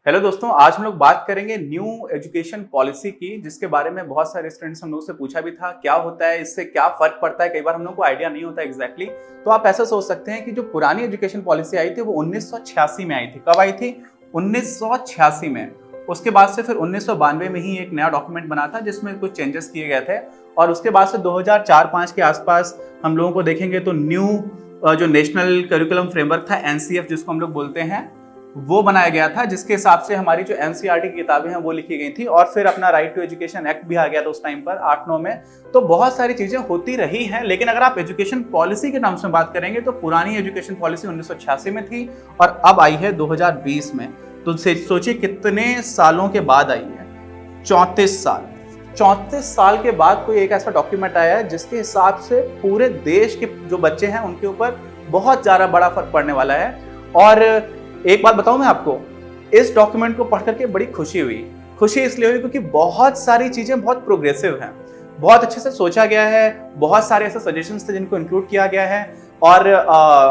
Hello दोस्तों, आज हम लोग बात करेंगे न्यू एजुकेशन पॉलिसी की, जिसके बारे में बहुत सारे स्टूडेंट्स हम लोगों से पूछा भी था क्या होता है, इससे क्या फर्क पड़ता है। कई बार हम लोग को आइडिया नहीं होता एग्जैक्टली। तो आप ऐसा सोच सकते हैं कि जो पुरानी एजुकेशन पॉलिसी आई थी वो 1986 में आई थी। कब आई थी? 1986 में। उसके बाद से फिर 1992 में ही एक नया डॉक्यूमेंट बना था जिसमें कुछ चेंजेस किए गए थे। और उसके बाद से 2004-5 के आसपास हम लोगों को देखेंगे तो न्यू जो नेशनल करिकुलम फ्रेमवर्क था, एनसीएफ जिसको हम लोग बोलते हैं, वो बनाया गया था, जिसके हिसाब से हमारी जो एनसीईआरटी की किताबें हैं वो लिखी गई थी। और फिर अपना राइट टू एजुकेशन एक्ट भी आ गया था उस टाइम पर 8-9 में। तो बहुत सारी चीजें होती रही हैं, लेकिन अगर आप एजुकेशन पॉलिसी के नाम से बात करेंगे तो पुरानी एजुकेशन पॉलिसी 1986 में थी और अब आई है 2020 में। तो सोचिए कितने सालों के बाद आई है। 34 साल। 34 साल के बाद कोई एक ऐसा डॉक्यूमेंट आया है जिसके हिसाब से पूरे देश के जो बच्चे हैं उनके ऊपर बहुत ज्यादा बड़ा फर्क पड़ने वाला है। और एक बात बताऊं मैं आपको, इस डॉक्यूमेंट को पढ़ करके बड़ी खुशी हुई। खुशी इसलिए हुई क्योंकि बहुत सारी चीजें बहुत प्रोग्रेसिव हैं, बहुत अच्छे से सोचा गया है, बहुत सारे ऐसे सजेशंस थे जिनको इंक्लूड किया गया है। और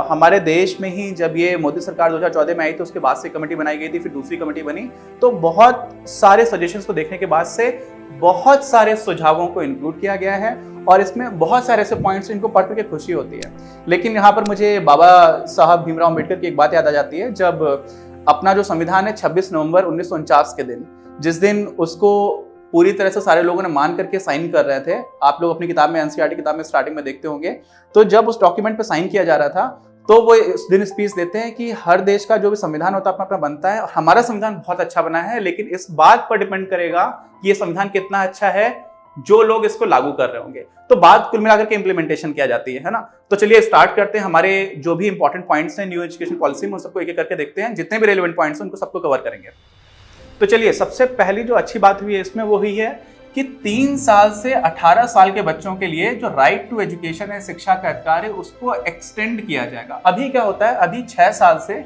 हमारे देश में ही जब ये मोदी सरकार 2014 में आई तो उसके बाद से कमेटी बनाई गई थी, फिर दूसरी कमेटी बनी। तो बहुत सारे सजेशंस को देखने के बाद से बहुत सारे सुझावों को इंक्लूड किया गया है और इसमें बहुत सारे ऐसे पॉइंट्स इनको पढ़ करके खुशी होती है। लेकिन यहाँ पर मुझे बाबा साहब भीमराव अम्बेडकर की एक बात याद आ जाती है। जब अपना जो संविधान है 26 नवंबर 1949 के दिन, जिस दिन उसको पूरी तरह से सारे लोगों ने मान करके साइन कर रहे थे, आप लोग अपनी किताब में, एनसीईआरटी किताब में स्टार्टिंग में देखते होंगे, तो जब उस डॉक्यूमेंट पे साइन किया जा रहा था तो वो इस दिन स्पीच देते हैं कि हर देश का जो भी संविधान होता है अपना अपना बनता है और हमारा संविधान बहुत अच्छा बना है, लेकिन इस बात पर डिपेंड करेगा कि ये संविधान कितना अच्छा है जो लोग इसको लागू कर रहे होंगे। तो बात कुल मिलाकर के इंप्लीमेंटेशन किया जाती है ना। तो चलिए स्टार्ट करते हैं। हमारे जो भी इंपॉर्टेंट पॉइंट्स हैं न्यू एजुकेशन पॉलिसी में, उन सबको एक एक करके देखते हैं। जितने भी रेलेवेंट पॉइंट्स हैं उनको सबको कवर करेंगे। तो चलिए, सबसे पहली जो अच्छी बात हुई है इसमें वो हुई है कि 3 साल से 18 साल के बच्चों के लिए जो राइट टू एजुकेशन है, शिक्षा का अधिकार है, उसको एक्सटेंड किया जाएगा। अभी क्या होता है, अभी 6 साल से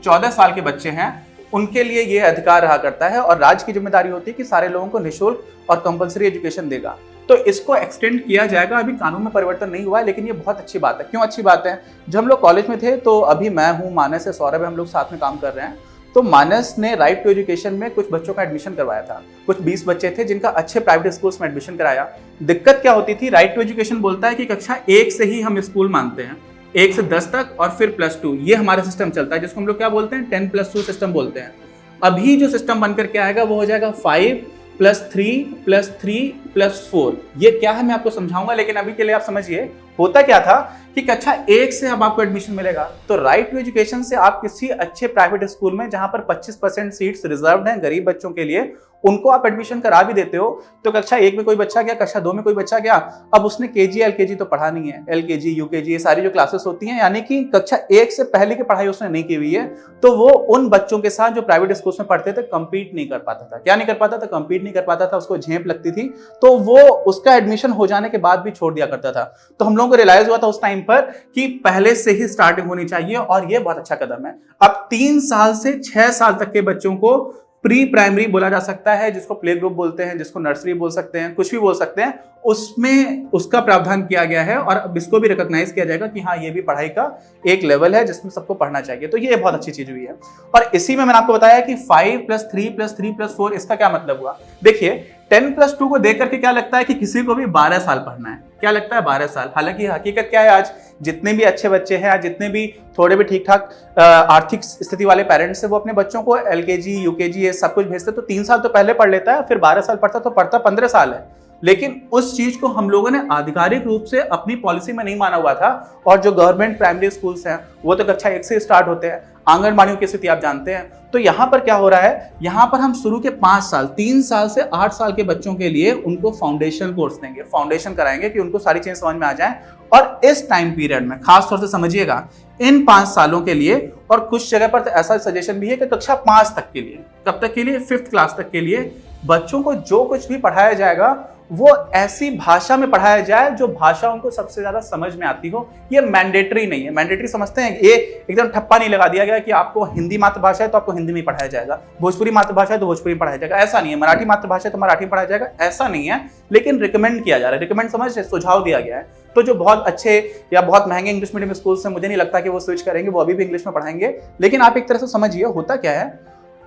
14 साल के बच्चे हैं, उनके लिए यह अधिकार रहा करता है और राज्य की जिम्मेदारी होती है कि सारे लोगों को निःशुल्क और कंपलसरी एजुकेशन देगा। तो इसको एक्सटेंड किया जाएगा। अभी कानून में परिवर्तन नहीं हुआ है, लेकिन ये बहुत अच्छी बात है। क्यों अच्छी बात है? जब हम लोग कॉलेज में थे तो अभी मैं हूँ, मानस है, सौरभ है, हम लोग साथ में काम कर रहे हैं। तो मानस ने राइट टू एजुकेशन में कुछ बच्चों का एडमिशन करवाया था। कुछ 20 बच्चे थे जिनका अच्छे प्राइवेट स्कूल्स में एडमिशन कराया। दिक्कत क्या होती थी, राइट टू एजुकेशन बोलता है कि कक्षा 1 से ही हम स्कूल मानते हैं, 1 से 10 तक और फिर +2, ये हमारा सिस्टम चलता है, जिसको हम लोग क्या बोलते हैं, 10+2 सिस्टम बोलते हैं। अभी जो सिस्टम बनकर के आएगा वो हो जाएगा 5+3+3+4। ये क्या है मैं आपको समझाऊंगा, लेकिन अभी के लिए आप समझिए होता क्या था कि कक्षा 1 से अब आपको एडमिशन मिलेगा। तो राइट टू एजुकेशन से आप किसी अच्छे प्राइवेट स्कूल में, जहां पर 25% सीट्स रिजर्व्ड हैं गरीब बच्चों के लिए, उनको आप एडमिशन करा भी देते हो। तो कक्षा 1 में कोई बच्चा गया, कक्षा 2 में कोई बच्चा गया, अब उसने केजी एलकेजी तो पढ़ा नहीं है, एलकेजी यूकेजी ये सारी जो क्लासेस होती हैं, यानी कि कक्षा 1 से पहले की पढ़ाई उसने नहीं की हुई है, तो वो उन बच्चों के साथ जो प्राइवेट स्कूल में पढ़ते थे कंपीट नहीं कर पाता था। क्या नहीं कर पाता था? कंपीट नहीं कर पाता था, उसको झेप लगती थी, तो वो उसका एडमिशन हो जाने के बाद भी छोड़ दिया करता था। तो हम लोगों को रियलाइज हुआ था उस टाइम पर कि पहले से ही स्टार्टिंग होनी चाहिए और ये बहुत अच्छा कदम है। अब 3 साल से 6 साल तक के बच्चों को प्री प्राइमरी बोला जा सकता है, जिसको प्ले ग्रुप बोलते हैं, जिसको नर्सरी बोल सकते हैं, कुछ भी बोल सकते हैं, उसमें उसका प्रावधान किया गया है और अब इसको भी रिकॉग्नाइज किया जाएगा कि हाँ, ये भी पढ़ाई का एक लेवल है जिसमें सबको पढ़ना चाहिए। तो ये बहुत अच्छी चीज हुई है। और इसी में मैंने आपको बताया कि 5+3+3+4 इसका क्या मतलब हुआ। देखिए, 10+2 को देख करके क्या लगता है कि किसी को भी 12 साल पढ़ना है। क्या लगता है? 12 साल। हालांकि हकीकत क्या है, आज जितने भी अच्छे बच्चे हैं, आज जितने भी थोड़े भी ठीक ठाक आर्थिक स्थिति वाले पेरेंट्स हैं, वो अपने बच्चों को एलकेजी यूकेजी ये सब कुछ भेजते, तो 3 साल तो पहले पढ़ लेता है, फिर 12 साल पढ़ता, तो पढ़ता 15 साल है। लेकिन उस चीज को हम लोगों ने आधिकारिक रूप से अपनी पॉलिसी में नहीं माना हुआ था। और जो गवर्नमेंट प्राइमरी स्कूल्स हैं वो तो कक्षा 1 से स्टार्ट होते हैं। आंगनबाड़ियों की स्थिति आप जानते हैं। तो यहाँ पर क्या हो रहा है, यहाँ पर हम शुरू के 5 साल, 3 साल से 8 साल के बच्चों के लिए उनको फाउंडेशन कोर्स देंगे, फाउंडेशन कराएंगे कि उनको सारी चीजें समझ में आ जाए। और इस टाइम पीरियड में खास तौर से समझिएगा, इन 5 सालों के लिए, और कुछ जगह पर तो ऐसा सजेशन भी है कि कक्षा 5 तक के लिए, कब तक के लिए, 5th क्लास तक के लिए बच्चों को जो कुछ भी पढ़ाया जाएगा वो ऐसी भाषा में पढ़ाया जाए जो भाषा उनको सबसे ज्यादा समझ में आती हो। ये मैंडेटरी नहीं है। मैंडेटरी समझते हैं, ये एकदम ठप्पा नहीं लगा दिया गया कि आपको हिंदी मातृभाषा है तो आपको हिंदी में पढ़ाया जाएगा, भोजपुरी मातृभाषा है तो भोजपुरी में पढ़ाया जाएगा, ऐसा नहीं है। मराठी मातृभाषा है तो मराठी में पढ़ाया जाएगा, ऐसा नहीं है। लेकिन रिकमेंड किया जा रहा है, रिकमेंड समझ, सुझाव दिया गया है। तो जो बहुत अच्छे या बहुत महंगे इंग्लिश मीडियम स्कूल से, मुझे नहीं लगता कि वो स्विच करेंगे, वो अभी भी इंग्लिश में पढ़ाएंगे। लेकिन आप एक तरह से समझिए होता क्या है,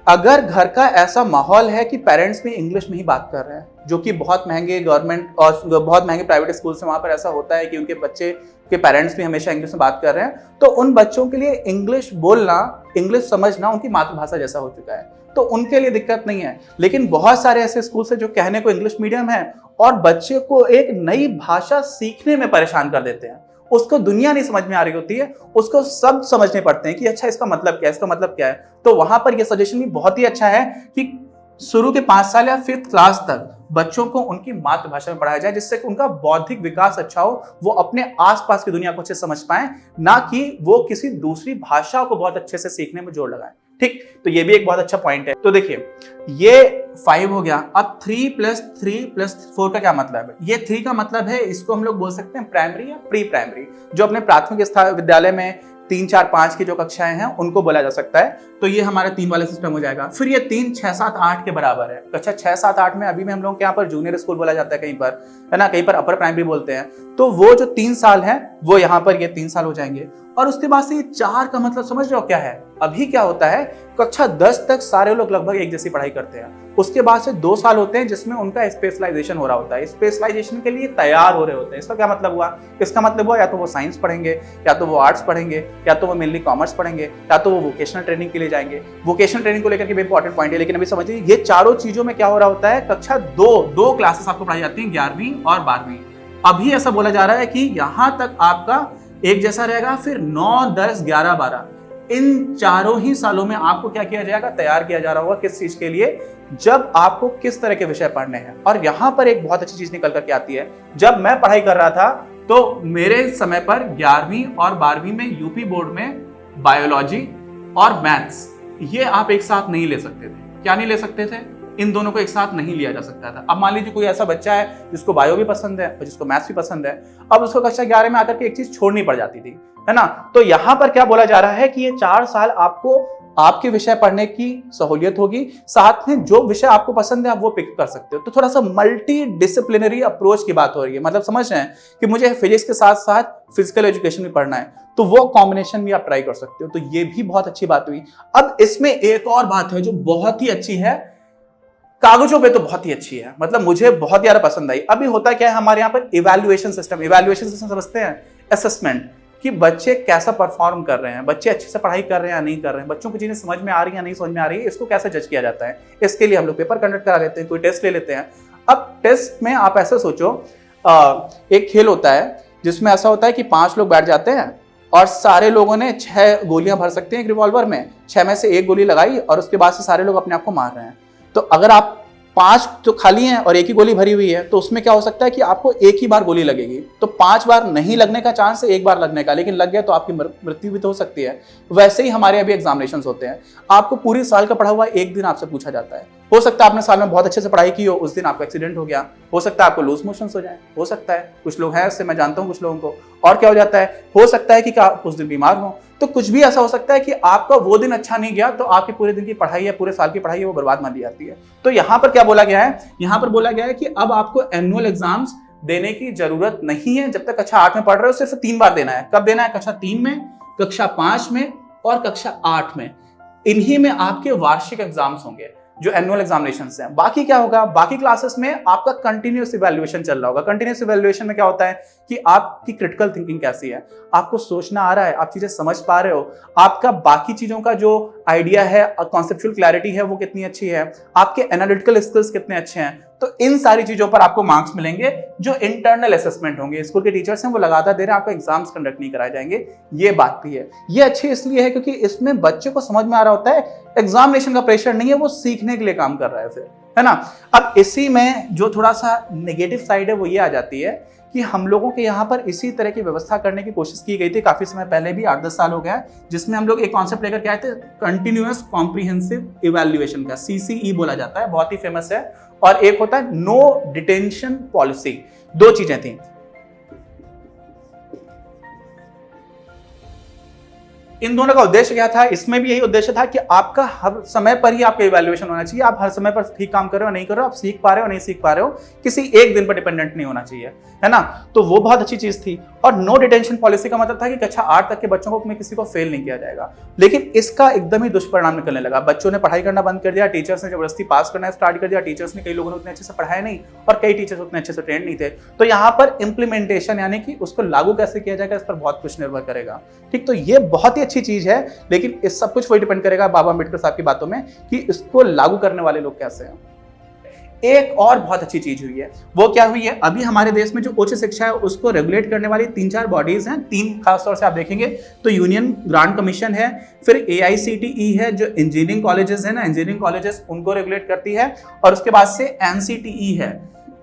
अगर घर का ऐसा माहौल है कि पेरेंट्स भी इंग्लिश में ही बात कर रहे हैं, जो कि बहुत महंगे गवर्नमेंट और बहुत महंगे प्राइवेट स्कूल से वहां पर ऐसा होता है कि उनके बच्चे के पेरेंट्स भी हमेशा इंग्लिश में बात कर रहे हैं, तो उन बच्चों के लिए इंग्लिश बोलना, इंग्लिश समझना उनकी मातृभाषा जैसा हो चुका है, तो उनके लिए दिक्कत नहीं है। लेकिन बहुत सारे ऐसे स्कूल है जो कहने को इंग्लिश मीडियम है और बच्चे को एक नई भाषा सीखने में परेशान कर देते हैं। उसको दुनिया नहीं समझ में आ रही होती है, उसको सब समझने पड़ते हैं कि अच्छा इसका मतलब क्या है, इसका मतलब क्या है। तो वहां पर यह सजेशन भी बहुत ही अच्छा है कि शुरू के 5 साल या 5th क्लास तक बच्चों को उनकी मातृभाषा में पढ़ाया जाए, जिससे कि उनका बौद्धिक विकास अच्छा हो, वो अपने आसपास की दुनिया को अच्छे से समझ पाए, ना कि वो किसी दूसरी भाषा को बहुत अच्छे से सीखने में जोर लगाए। ठीक, तो ये भी एक बहुत अच्छा पॉइंट है। तो देखिए ये 5 हो गया। अब 3 + 3 + 4 का क्या मतलब है? ये 3 का मतलब है, इसको हम लोग बोल सकते हैं प्राइमरी या प्री प्राइमरी, जो अपने प्राथमिक विद्यालय में 3, 4, 5 की जो कक्षाएं हैं उनको बोला जा सकता है। तो ये हमारा 3 वाला सिस्टम हो जाएगा। फिर ये 3, 6, 7, 8 के बराबर है। कक्षा 6, 7, 8 में अभी में हम लोग के यहाँ पर जूनियर स्कूल बोला जाता है, कहीं पर है ना, कहीं पर अपर प्राइमरी बोलते हैं। तो वो जो 3 साल है वो यहाँ पर ये 3 साल हो जाएंगे। और उसके बाद से ये 4 का मतलब समझ रहे हो क्या है? अभी क्या होता है, कक्षा 10 तक सारे लोग लगभग एक जैसी पढ़ाई करते हैं। उसके बाद से 2 साल होते हैं जिसमें उनका स्पेशलाइजेशन हो रहा होता है, स्पेशलाइजेशन के लिए तैयार हो रहे होते हैं। इसका क्या मतलब हुआ? इसका मतलब हुआ या तो वो साइंस पढ़ेंगे, या तो वो आर्ट्स पढ़ेंगे, या तो वो मेनली कॉमर्स पढ़ेंगे, या तो वो वोकेशनल ट्रेनिंग के लिए जाएंगे। वोकेशनल ट्रेनिंग को लेकर के भी इंपॉर्टेंट पॉइंट है, लेकिन अभी समझिए ये चारों चीजों में क्या हो रहा होता है। कक्षा 2 क्लासेस आपको पढ़ाई जाती है, 11वीं और 12वीं। अभी ऐसा बोला जा रहा है कि यहां तक आपका एक जैसा रहेगा, फिर 9, 10, 11, 12 इन चारों ही सालों में आपको क्या किया जाएगा? तैयार किया जा रहा होगा। किस चीज के लिए? जब आपको किस तरह के विषय पढ़ने हैं। और यहां पर एक बहुत अच्छी चीज निकल करके आती है। जब मैं पढ़ाई कर रहा था तो मेरे समय पर 11वीं और 12वीं में यूपी बोर्ड में बायोलॉजी और मैथ्स ये आप एक साथ नहीं ले सकते थे। क्या नहीं ले सकते थे? इन दोनों को एक साथ नहीं लिया जा सकता था। अब मान लीजिए कोई ऐसा बच्चा है जिसको बायो भी पसंद है और जिसको मैथ्स भी पसंद है, अब उसको कक्षा 11 में आकर के एक चीज छोड़नी पड़ जाती थी, है ना। तो यहां पर क्या बोला जा रहा है कि ये 4 साल आपको आपके विषय पढ़ने की सहूलियत होगी, साथ में जो विषय आपको पसंद है आप वो पिक कर सकते हो। तो थोड़ा सा मल्टी डिसिप्लिनरी अप्रोच की बात हो रही है। मतलब समझ रहे हैं कि मुझे फिजिक्स के साथ साथ फिजिकल एजुकेशन भी पढ़ना है, तो वो कॉम्बिनेशन भी आप ट्राई कर सकते हो। तो ये भी बहुत अच्छी बात हुई। अब इसमें एक और बात है जो बहुत ही अच्छी है, कागजों पे तो बहुत ही अच्छी है, मतलब मुझे बहुत ज्यादा पसंद आई। अभी होता क्या है हमारे यहाँ पर इवैल्यूएशन सिस्टम समझते हैं, असेसमेंट, कि बच्चे कैसा परफॉर्म कर रहे हैं, बच्चे अच्छे से पढ़ाई कर रहे हैं या नहीं कर रहे हैं, बच्चों को चीजें समझ में आ रही है या नहीं समझ में आ रही है, इसको कैसे जज किया जाता है। इसके लिए हम लोग पेपर कंडक्ट करा लेते हैं, कोई टेस्ट ले लेते हैं। अब टेस्ट में आप ऐसे सोचो, एक खेल होता है जिसमें ऐसा होता है कि 5 लोग बैठ जाते हैं और सारे लोगों ने 6 गोलियां भर सकते हैं एक रिवॉल्वर में, 6 में से 1 गोली लगाई और उसके बाद से सारे लोग अपने आप को मार रहे हैं। तो अगर आप 5 तो खाली हैं और 1 ही गोली भरी हुई है, तो उसमें क्या हो सकता है कि आपको 1 ही बार गोली लगेगी। तो 5 बार नहीं लगने का चांस है, 1 बार लगने का, लेकिन लग गया तो आपकी मृत्यु भी तो हो सकती है। वैसे ही हमारे अभी एग्जामिनेशंस होते हैं, आपको पूरी साल का पढ़ा हुआ एक दिन आपसे पूछा जाता है। हो सकता है आपने साल में बहुत अच्छे से पढ़ाई की हो, उस दिन आपका एक्सीडेंट हो गया, हो सकता है आपको लूज मोशंस हो जाए, हो सकता है कुछ लोग हैं, इससे मैं जानता हूं कुछ लोगों को। और क्या हो जाता है, हो सकता है कि उस दिन बीमार हो, तो कुछ भी ऐसा हो सकता है कि आपका वो दिन अच्छा नहीं गया, तो आपके पूरे दिन की पढ़ाई है, पूरे साल की पढ़ाई है, वो बर्बाद मान ली जाती है। तो यहाँ पर क्या बोला गया है, यहाँ पर बोला गया है कि अब आपको एनुअल एग्जाम्स देने की जरूरत नहीं है। जब तक कक्षा 8 में पढ़ रहे हो सिर्फ 3 बार देना है। कब देना है? कक्षा 3 में, कक्षा 5 में और कक्षा 8 में। इन्हीं में आपके वार्षिक एग्जाम्स होंगे जो एनुअल एग्जामिनेशंस हैं। बाकी क्या होगा, बाकी क्लासेस में आपका कंटिन्यूअस इवैल्यूएशन चल रहा होगा। कंटिन्यूअस इवैल्यूएशन में क्या होता है कि आपकी क्रिटिकल थिंकिंग कैसी है, आपको सोचना आ रहा है, आप चीजें समझ पा रहे हो, आपका बाकी चीजों का जो आइडिया है, कॉन्सेप्चुअल क्लैरिटी है वो कितनी अच्छी है, आपके एनालिटिकल स्किल्स कितने अच्छे हैं। तो इन सारी चीजों पर आपको मार्क्स मिलेंगे। जो इंटरनल असेसमेंट होंगे, स्कूल के टीचर्स हैं वो लगातार दे रहे हैं, आपको एग्जाम्स कंडक्ट नहीं कराए जाएंगे। ये बात भी है। ये अच्छी इसलिए है क्योंकि इसमें बच्चे को समझ में आ रहा होता है, एग्जामिनेशन का प्रेशर नहीं है, वो सीखने के लिए काम कर रहा है फिर, है ना। अब इसी में जो थोड़ा सा नेगेटिव साइड है वो ये आ जाती है कि हम लोगों के यहाँ पर इसी तरह की व्यवस्था करने की कोशिश की गई थी काफी समय पहले भी, 8-10 साल हो गया, जिसमें हम लोग एक कॉन्सेप्ट लेकर के आए थे, कंटिन्यूअस कॉम्प्रिहेंसिव इवैल्यूएशन का, CCE बोला जाता है, बहुत ही फेमस है। और एक होता है नो डिटेंशन पॉलिसी। 2 चीजें थी। इन दोनों का उद्देश्य क्या था? इसमें भी यही उद्देश्य था कि आपका हर समय पर ही आपका इवैल्यूएशन होना चाहिए। आप हर समय पर ठीक काम कर रहे हो नहीं कर रहे हो, आप सीख पा रहे हो नहीं सीख पा रहे हो, किसी एक दिन पर डिपेंडेंट नहीं होना चाहिए, है ना। तो वो बहुत अच्छी चीज थी। और नो डिटेंशन पॉलिसी का मतलब था कि कक्षा 8 तक के बच्चों को में किसी को फेल नहीं किया जाएगा। लेकिन इसका एकदम ही दुष्परिणाम निकलने लगा, बच्चों ने पढ़ाई करना बंद कर दिया, टीचर्स ने जबरदस्ती पास करना स्टार्ट कर दिया। टीचर्स ने, कई लोगों ने उतने अच्छे से पढ़ाया नहीं और कई टीचर्स उतने अच्छे से ट्रेंड नहीं थे। तो यहाँ पर इंप्लीमेंटेशन यानी कि उसको लागू कैसे किया जाएगा इस पर बहुत कुछ निर्भर करेगा। ठीक, तो ये बहुत ही अच्छी चीज है, लेकिन इस सब कुछ वही डिपेंड करेगा बाबा अम्बेडकर साहब की बातों में कि इसको लागू करने वाले लोग कैसे हैं। एक और बहुत अच्छी चीज हुई है, वो क्या हुई है, अभी हमारे देश में जो उच्च शिक्षा है उसको रेगुलेट करने वाली 3-4 बॉडीज हैं। 3 खासतौर से आप देखेंगे तो यूनियन ग्रांट कमीशन है, फिर AICTE है जो इंजीनियरिंग कॉलेजेस है ना, इंजीनियरिंग कॉलेजेस उनको रेगुलेट करती है, और उसके बाद से NCTE है,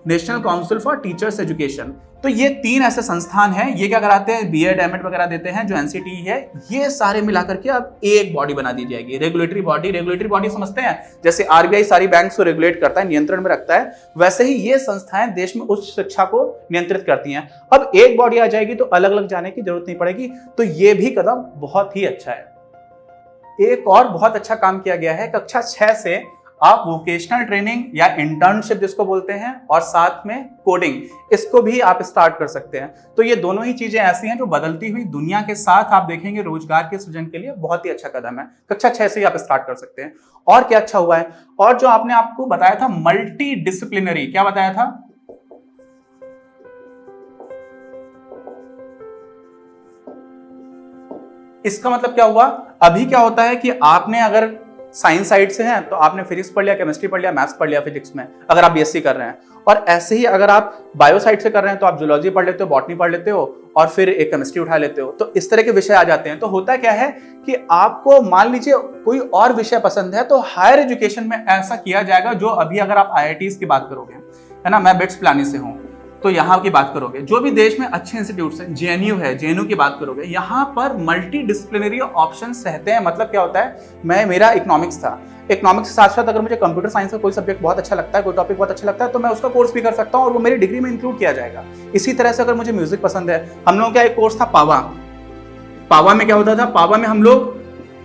national council for teachers education. तो ये 3 ऐसे संस्थान हैं, ये क्या कराते हैं, BEd MAd वगैरह देते हैं, जो NCTE है, ये सारे मिलाकर के अब एक बॉडी बना दी जाएगी, रेगुलेटरी बॉडी। रेगुलेटरी बॉडी समझते हैं, जैसे RBI सारी बैंक्स को रेगुलेट करता है, नियंत्रण में रखता है, वैसे ही ये संस्थाएं देश में उच्च शिक्षा को नियंत्रित करती हैं। अब एक बॉडी आ जाएगी तो अलग अलग जाने की जरूरत नहीं पड़ेगी, तो ये भी कदम बहुत ही अच्छा है। एक और बहुत अच्छा काम किया गया है, कक्षा 6 से आप वोकेशनल ट्रेनिंग या इंटर्नशिप जिसको बोलते हैं, और साथ में कोडिंग, इसको भी आप स्टार्ट कर सकते हैं। तो ये दोनों ही चीजें ऐसी हैं जो बदलती हुई दुनिया के साथ आप देखेंगे रोजगार के सृजन के लिए बहुत ही अच्छा कदम है। कक्षा 6 से ही आप स्टार्ट कर सकते हैं। और क्या अच्छा हुआ है, और जो आपने आपको बताया था मल्टी डिसिप्लिनरी, क्या बताया था, इसका मतलब क्या हुआ, अभी क्या होता है कि आपने अगर साइंस साइड से हैं तो आपने फिजिक्स पढ़ लिया, केमिस्ट्री पढ़ लिया, मैथ्स पढ़ लिया फिजिक्स में, अगर आप BSc कर रहे हैं, और ऐसे ही अगर आप बायो साइड से कर रहे हैं तो आप जूलॉजी पढ़ लेते हो, बॉटनी पढ़ लेते हो, और फिर एक केमिस्ट्री उठा लेते हो। तो इस तरह के विषय आ जाते हैं। तो होता क्या है कि आपको मान लीजिए कोई और विषय पसंद है, तो हायर एजुकेशन में ऐसा किया जाएगा, जो अभी अगर आप IITs की बात करोगे, है ना, मैं बिट्स पिलानी से हूँ, तो यहाँ की बात करोगे, जो भी देश में अच्छे इंस्टीट्यूट्स हैं, JNU है, JNU की बात करोगे, यहाँ पर मल्टी डिसिप्लिनरी ऑप्शंस रहते हैं। मतलब क्या होता है, मेरा इकोनॉमिक्स था, इकोनॉमिक्स के साथ साथ अगर मुझे कंप्यूटर साइंस का कोई सब्जेक्ट बहुत अच्छा लगता है, कोई टॉपिक बहुत अच्छा लगता है, तो मैं उसका कोर्स भी कर सकता हूँ और वो मेरी डिग्री में इंक्लूड किया जाएगा। इसी तरह से अगर मुझे म्यूजिक पसंद है, हम लोगों का एक कोर्स था पावा में क्या होता था, पावा में हम लोग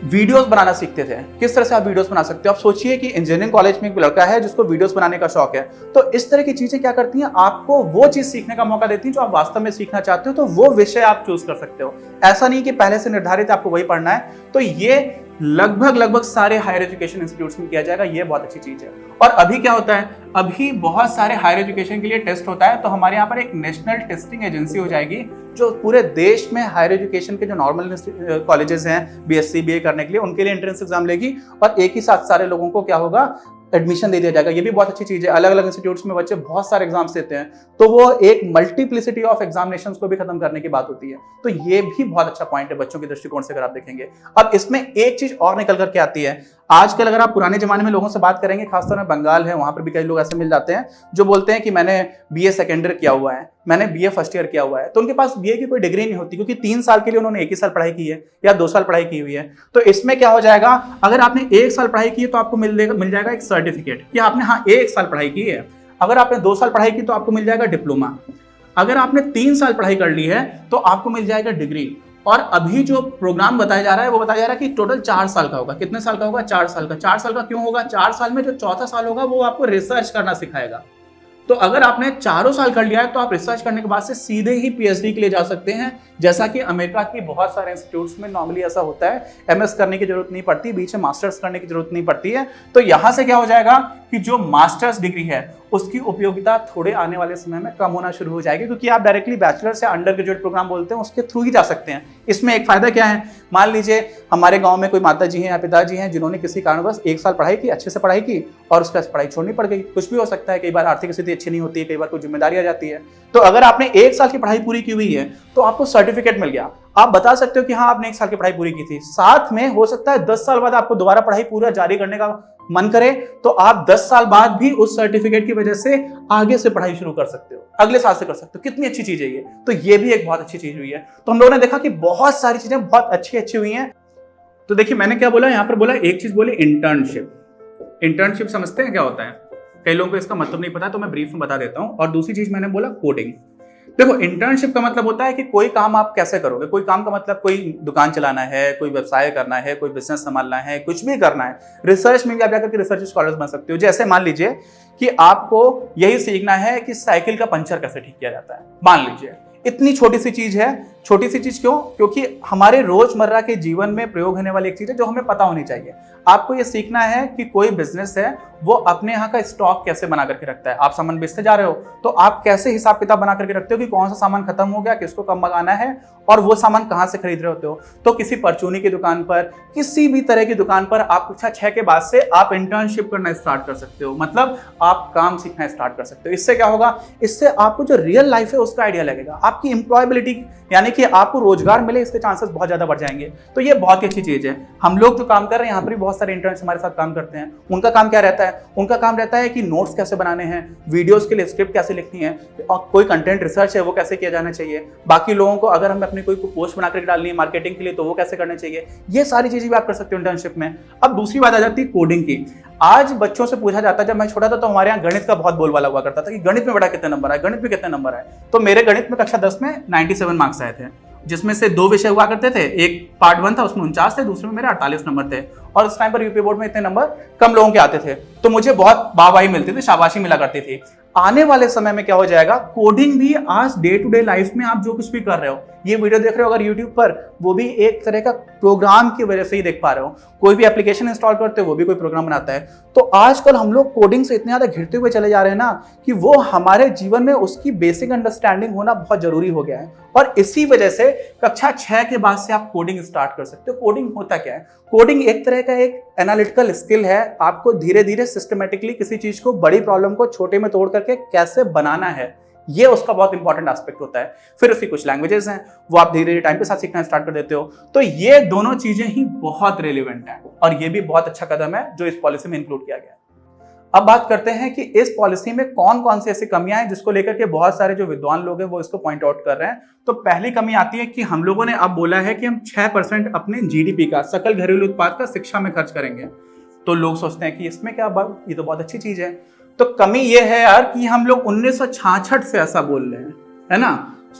वीडियोस बनाना सीखते थे। किस तरह से आप वीडियोस बना सकते हो, आप सोचिए कि इंजीनियरिंग कॉलेज में एक लड़का है जिसको वीडियोस बनाने का शौक है, तो इस तरह की चीजें क्या करती हैं, आपको वो चीज सीखने का मौका देती हैं जो आप वास्तव में सीखना चाहते हो, तो वो विषय आप चूज कर सकते हो। ऐसा नहीं कि पहले से निर्धारित आपको वही पढ़ना है। तो ये लगभग सारे हायर एजुकेशन इंस्टीट्यूट्स में किया जाएगा, ये बहुत अच्छी चीज है। और अभी क्या होता है, अभी बहुत सारे हायर एजुकेशन के लिए टेस्ट होता है, तो हमारे यहाँ पर एक नेशनल टेस्टिंग एजेंसी हो जाएगी जो पूरे देश में हायर एजुकेशन के जो नॉर्मल कॉलेजेस हैं BSc BA करने के लिए, उनके लिए एंट्रेंस एग्जाम लेगी, और एक ही साथ सारे लोगों को क्या होगा, एडमिशन दे दिया जाएगा। ये भी बहुत अच्छी चीज है। अलग अलग इंस्टीट्यूट्स में बच्चे बहुत सारे एग्जाम्स देते हैं, तो वो एक मल्टीप्लिसिटी ऑफ एग्जामिनेशंस को भी खत्म करने की बात होती है। तो ये भी बहुत अच्छा पॉइंट है बच्चों के दृष्टिकोण से अगर आप देखेंगे। अब इसमें एक चीज और निकल करके आती है, आजकल अगर आप पुराने जमाने में लोगों से बात करेंगे, खासतौर में बंगाल है, वहां पर भी कई लोग ऐसे मिल जाते हैं जो बोलते हैं कि मैंने BA सेकेंड ईयर किया हुआ है, मैंने BA फर्स्ट ईयर किया हुआ है, तो उनके पास BA की कोई डिग्री नहीं होती, क्योंकि 3 साल के लिए उन्होंने 1 ही साल पढ़ाई की है या 2 साल पढ़ाई की हुई है। तो इसमें क्या हो जाएगा, अगर आपने 1 साल पढ़ाई की है तो आपको मिल जाएगा एक सर्टिफिकेट कि आपने 1 साल पढ़ाई की है। अगर आपने 2 साल पढ़ाई की तो आपको मिल जाएगा डिप्लोमा। अगर आपने 3 साल पढ़ाई कर ली है तो आपको मिल जाएगा डिग्री। और अभी जो प्रोग्राम बताया जा रहा है वो बताया जा रहा है कि टोटल 4 साल का होगा। कितने साल का होगा, 4 साल का। 4 साल का क्यों होगा, 4 साल में जो चौथा साल होगा वो आपको रिसर्च करना सिखाएगा। तो अगर आपने 4 साल कर लिया है तो आप रिसर्च करने के बाद से सीधे ही PhD के लिए जा सकते हैं, जैसा कि अमेरिका की बहुत सारे इंस्टीट्यूट्स में नॉर्मली ऐसा होता है। MS करने की जरूरत नहीं पड़ती, बीच में मास्टर्स करने की जरूरत नहीं पड़ती है। तो यहां से क्या हो जाएगा कि जो मास्टर्स डिग्री है उसकी उपयोगिता थोड़े आने वाले समय में कम होना शुरू हो जाएगी, क्योंकि आप डायरेक्टली बैचलर से अंडर ग्रेजुएट प्रोग्राम बोलते हैं उसके थ्रू ही जा सकते हैं। इसमें एक फायदा क्या है, मान लीजिए हमारे गांव में कोई माता जी हैं या पिताजी हैं जिन्होंने किसी कारणवश 1 साल पढ़ाई की, अच्छे से पढ़ाई की, और उसके बाद पढ़ाई छोड़नी पड़ गई। कुछ भी हो सकता है, कई बार आर्थिक स्थिति अच्छी नहीं होती है, कई बार कोई जिम्मेदारी आ जाती है। तो अगर आपने 1 साल की पढ़ाई पूरी की हुई है तो आपको सर्टिफिकेट मिल गया, आप बता सकते हो कि हाँ आपने 1 साल की पढ़ाई पूरी की थी। साथ में हो सकता है 10 साल बाद आपको दोबारा पढ़ाई पूरा जारी करने का मन करे, तो आप 10 साल बाद भी उस सर्टिफिकेट की वजह से आगे से पढ़ाई शुरू कर सकते हो, अगले साल से कर सकते हो। कितनी अच्छी चीज है ये। तो ये भी एक बहुत अच्छी चीज हुई है। तो हम लोगों ने देखा कि बहुत सारी चीजें बहुत अच्छी हुई हैं। तो देखिए मैंने क्या बोला, यहाँ पर बोला एक चीज बोली इंटर्नशिप। इंटर्नशिप समझते हैं क्या होता है, कई लोगों को इसका मतलब नहीं पता, तो मैं ब्रीफ में बता देता हूँ। और दूसरी चीज मैंने बोला कोडिंग। देखो इंटर्नशिप का मतलब होता है कि कोई काम आप कैसे करोगे। कोई काम का मतलब कोई दुकान चलाना है, कोई व्यवसाय करना है, कोई बिजनेस संभालना है, कुछ भी करना है। रिसर्च में भी आप जाकर के रिसर्च स्कॉलर बन सकते हो। जैसे मान लीजिए कि आपको यही सीखना है कि साइकिल का पंचर कैसे ठीक किया जाता है। मान लीजिए इतनी छोटी सी चीज है। छोटी सी चीज क्यों? क्योंकि हमारे रोजमर्रा के जीवन में प्रयोग होने वाली एक चीज है जो हमें पता होनी चाहिए। आपको ये सीखना है कि कोई बिजनेस है वो अपने यहाँ का स्टॉक कैसे बना करके रखता है। आप सामान बेचते जा रहे हो तो आप कैसे हिसाब किताब बना करके रखते हो कि कौन सा सामान खत्म हो गया, किसको कब मंगाना है और वो सामान कहाँ से खरीद रहे होते हो। तो किसी परचूनी की दुकान पर, किसी भी तरह की दुकान पर आप कक्षा 6 के बाद से आप इंटर्नशिप करना स्टार्ट कर सकते हो, मतलब आप काम सीखना स्टार्ट कर सकते हो। इससे क्या होगा? इससे आपको जो रियल लाइफ है उसका आइडिया लगेगा, आपकी एम्प्लॉयबिलिटी यानी कि आपको रोजगार मिले इसके चांसेस बहुत ज्यादा बढ़ जाएंगे। तो ये बहुत ही अच्छी चीज है। हम लोग जो काम कर रहे हैं, यहाँ पर भी बहुत सारे इंटर्न्स हमारे साथ काम करते हैं। उनका काम क्या रहता है? उनका काम रहता है कि नोट्स कैसे बनाने हैं, वीडियोस के लिए स्क्रिप्ट कैसे लिखनी है, और कोई कंटेंट रिसर्च है वो कैसे किया जाना चाहिए। बाकी लोगों को अगर हमें अपनी कोई पोस्ट बना करके डालनी है मार्केटिंग के लिए तो वो कैसे करना चाहिए। ये सारी चीजें भी आप कर सकते हो इंटर्नशिप में। अब दूसरी बात आ जाती है कोडिंग की। आज बच्चों से पूछा जाता है, जब मैं छोटा था तो हमारे यहाँ गणित का बहुत बोलबाला हुआ करता था कि गणित में बेटा कितने नंबर आए, गणित में कितने नंबर आए। तो मेरे गणित में कक्षा 10 में 97 मार्क्स आए थे, जिसमें से 2 विषय हुआ करते थे। एक पार्ट 1 था, उसमें 49 थे, दूसरे में मेरे 48 नंबर थे। और उस टाइम पर यूपी बोर्ड में इतने नंबर कम लोगों के आते थे, तो मुझे बहुत वाहवाही मिलती थी, शाबाशी मिला करती थी। आने वाले समय में क्या हो जाएगा? कोडिंग भी आज डे टू डे लाइफ में आप जो कुछ भी कर रहे हो, ये वीडियो देख रहे हो अगर यूट्यूब पर, वो भी एक तरह का प्रोग्राम की वजह से ही देख पा रहे हो। कोई भी एप्लीकेशन इंस्टॉल करते हो वो भी कोई प्रोग्राम बनाता है। तो आजकल हम लोग कोडिंग से इतने ज्यादा घिरते हुए चले जा रहे हैं ना कि वो हमारे जीवन में उसकी बेसिक अंडरस्टैंडिंग होना बहुत जरूरी हो गया है। और इसी वजह से कक्षा 6 के बाद से आप कोडिंग स्टार्ट कर सकते हो। कोडिंग होता क्या है? कोडिंग एक तरह का एक एनालिटिकल स्किल है। आपको धीरे धीरे सिस्टमेटिकली किसी चीज को, बड़ी प्रॉब्लम को छोटे में तोड़ करके कैसे बनाना है, ये उसका बहुत इंपॉर्टेंट एस्पेक्ट होता है। फिर उसकी कुछ लैंग्वेजेस हैं वो आप धीरे धीरे टाइम के साथ सीखना स्टार्ट कर देते हो। तो ये दोनों चीजें ही बहुत रेलिवेंट हैं और ये भी बहुत अच्छा कदम है जो इस पॉलिसी में इंक्लूड किया गया है। अब बात करते हैं कि इस पॉलिसी में कौन कौन सी ऐसी कमियां हैं जिसको लेकर के बहुत सारे जो विद्वान लोग हैं वो इसको पॉइंट आउट कर रहे हैं। तो पहली कमी आती है कि हम लोगों ने अब बोला है कि हम 6% अपने जीडीपी का, सकल घरेलू उत्पाद का शिक्षा में खर्च करेंगे। तो लोग सोचते हैं कि इसमें क्या बात, ये तो बहुत अच्छी चीज है। तो कमी ये है यार कि हम लोग 1966 से ऐसा बोल रहे हैं, है ना।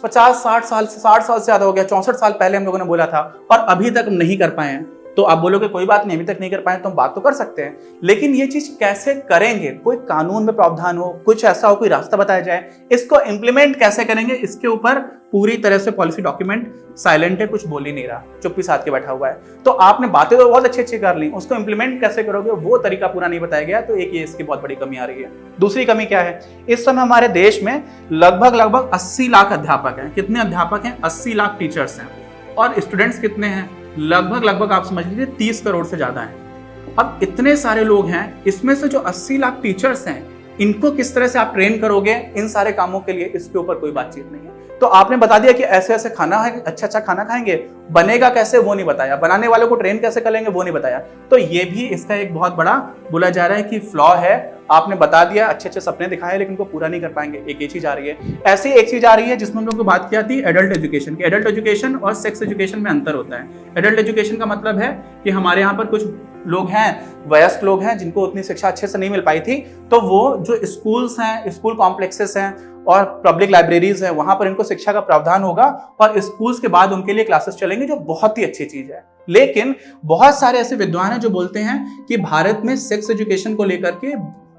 50-60 साल से 60 साल से ज्यादा हो गया, 64 साल पहले हम लोगों ने बोला था और अभी तक नहीं कर पाए हैं। तो आप बोलोगे कोई बात नहीं, अभी तक नहीं कर पाए तो हम बात तो कर सकते हैं, लेकिन ये चीज कैसे करेंगे? कोई कानून में प्रावधान हो, कुछ ऐसा हो, कोई रास्ता बताया जाए, इसको इंप्लीमेंट कैसे करेंगे, इसके ऊपर पूरी तरह से पॉलिसी डॉक्यूमेंट साइलेंट है, कुछ बोल ही नहीं रहा, चुप्पी साध के बैठा हुआ है। तो आपने बातें तो बहुत अच्छी कर ली, उसको इंप्लीमेंट कैसे करोगे वो तरीका पूरा नहीं बताया गया। तो एक ये इसकी बहुत बड़ी कमी आ रही है। दूसरी कमी क्या है? इस समय हमारे देश में लगभग 80 लाख अध्यापक हैं। कितने अध्यापक हैं? 80 लाख टीचर्स हैं। और स्टूडेंट्स कितने हैं? लगभग आप समझ लीजिए 30 करोड़ से ज्यादा हैं। अब इतने सारे लोग हैं, इसमें से जो 80 लाख टीचर्स हैं, इनको किस तरह से आप ट्रेन करोगे इन सारे कामों के लिए, इसके ऊपर कोई बातचीत नहीं है। तो आपने बता दिया कि ऐसे ऐसे खाना है, अच्छा खाना खाएंगे, बनेगा कैसे वो नहीं बताया, बनाने वालों को ट्रेन कैसे करेंगे वो नहीं बताया। तो ये भी इसका एक बहुत बड़ा बोला जा रहा है कि फ्लॉ है। आपने बता दिया, अच्छे सपने दिखाए, लेकिन उनको पूरा नहीं कर पाएंगे। एक चीज आ रही है। ऐसी एक चीज आ रही है जिसमें हम लोग को बात किया थी एडल्ट एजुकेशन की। एडल्ट एजुकेशन और सेक्स एजुकेशन में अंतर होता है। एडल्ट एजुकेशन का मतलब है कि हमारे यहाँ पर कुछ लोग हैं, वयस्क लोग हैं, जिनको उतनी शिक्षा अच्छे से नहीं मिल पाई थी, तो वो जो स्कूल्स हैं, स्कूल कॉम्प्लेक्सेस हैं और पब्लिक लाइब्रेरीज हैं, वहां पर इनको शिक्षा का प्रावधान होगा और स्कूल्स के बाद उनके लिए क्लासेस चलेंगे, जो बहुत ही अच्छी चीज है। लेकिन बहुत सारे ऐसे विद्वान हैं जो बोलते हैं कि भारत में सेक्स एजुकेशन को लेकर के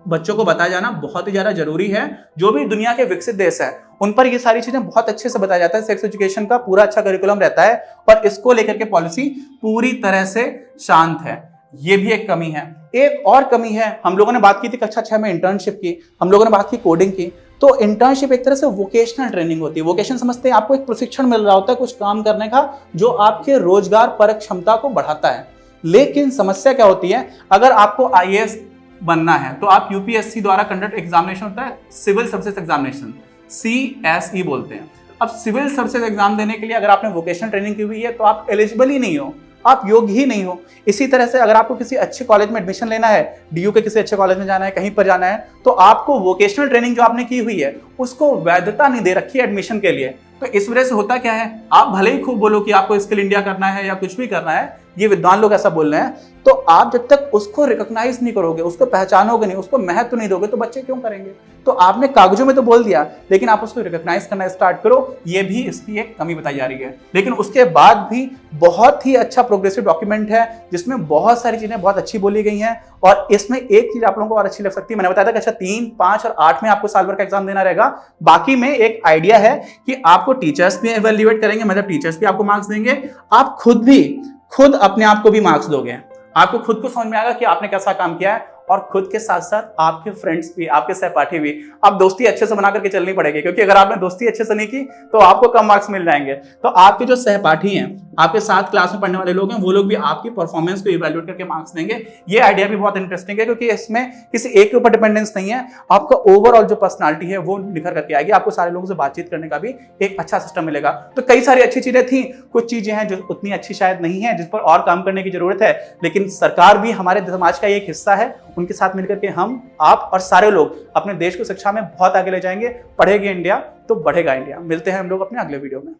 बच्चों को बताया जाना बहुत ही ज्यादा जरूरी है। जो भी दुनिया के विकसित देश हैं उन पर ये सारी चीजें बहुत अच्छे से बताया जाता है। सेक्स एजुकेशन का पूरा अच्छा करिकुलम रहता है और इसको लेकर के पॉलिसी पूरी तरह से शांत है। ये भी एक कमी है। एक और कमी है, हम लोगों ने बात की थी कक्षा 6 में इंटर्नशिप की, हम लोगों ने बात की कोडिंग की। तो इंटर्नशिप एक तरह से वोकेशनल ट्रेनिंग होती है। वोकेशन समझते हैं, आपको एक प्रशिक्षण मिल रहा होता है कुछ काम करने का, जो आपके रोजगार परक क्षमता को बढ़ाता है। लेकिन समस्या क्या होती है? अगर आपको IAS बनना है तो आप यूपीएससी द्वारा कंडक्ट एग्जामिनेशन होता है, सिविल सर्विसेज एग्जामिनेशन, CSE बोलते हैं। अब सिविल सर्विसेज एग्जाम देने के लिए अगर आपने वोकेशनल ट्रेनिंग की हुई है तो आप एलिजिबल ही नहीं हो, आप योग्य ही नहीं हो। इसी तरह से अगर आपको किसी अच्छे कॉलेज में एडमिशन लेना है, DU के किसी अच्छे कॉलेज में जाना है, कहीं पर जाना है, तो आपको वोकेशनल ट्रेनिंग जो आपने की हुई है उसको वैधता नहीं दे रखी है एडमिशन के लिए। तो इस वजह से होता क्या है, आप भले ही खूब बोलो कि आपको स्किल इंडिया करना है या कुछ भी करना है, ये विद्वान लोग ऐसा बोल रहे हैं। तो आप जब तक उसको रिकॉग्नाइज नहीं करोगे, उसको पहचानोगे नहीं, उसको महत्व नहीं दोगे, तो बच्चे क्यों करेंगे? तो आपने कागजों में तो बोल दिया, लेकिन आप उसको रिकॉग्नाइज करना स्टार्ट करो, ये भी इसकी एक कमी बताई जा रही है। लेकिन उसके बाद भी बहुत ही अच्छा प्रोग्रेसिव डॉक्यूमेंट है, जिसमें बहुत सारी चीजें बहुत अच्छी बोली गई हैं। और इसमें एक चीज आप लोगों को और अच्छी लग सकती है, मैंने बताया था कि अच्छा 3, 5 और 8 में आपको साल भर का एग्जाम देना रहेगा। बाकी में एक आइडिया है कि आपको टीचर्स भी एवेल्युएट करेंगे, मतलब टीचर्स भी आपको मार्क्स देंगे, आप खुद अपने आप को भी मार्क्स दोगे। आपको खुद को समझ में आएगा कि आपने कैसा काम किया है, और खुद के साथ साथ आपके फ्रेंड्स भी, आपके सहपाठी भी। आप दोस्ती अच्छे से बना करके चलनी पड़ेगी, क्योंकि अगर आपने दोस्ती अच्छे से नहीं की तो आपको कम मार्क्स मिल जाएंगे। तो आपके जो सहपाठी हैं, आपके साथ क्लास में पढ़ने वाले लोग हैं, वो लोग भी आपकी परफॉर्मेंस को इवैल्यूएट करके मार्क्स देंगे। ये आइडिया भी बहुत इंटरेस्टिंग है, क्योंकि इसमें किसी एक के ऊपर डिपेंडेंस नहीं है, आपका ओवरऑल जो पर्सनालिटी है वो निखर करके आएगी। आपको सारे लोगों से बातचीत करने का भी एक अच्छा सिस्टम मिलेगा। तो कई सारी अच्छी चीजें थी, कुछ चीजें हैं जो उतनी अच्छी शायद नहीं है, जिस पर और काम करने की जरूरत है। लेकिन सरकार भी हमारे समाज का एक हिस्सा है, उनके साथ मिलकर के हम, आप और सारे लोग अपने देश को शिक्षा में बहुत आगे ले जाएंगे। पढ़ेगी इंडिया तो बढ़ेगा इंडिया। मिलते हैं हम लोग अपने अगले वीडियो में।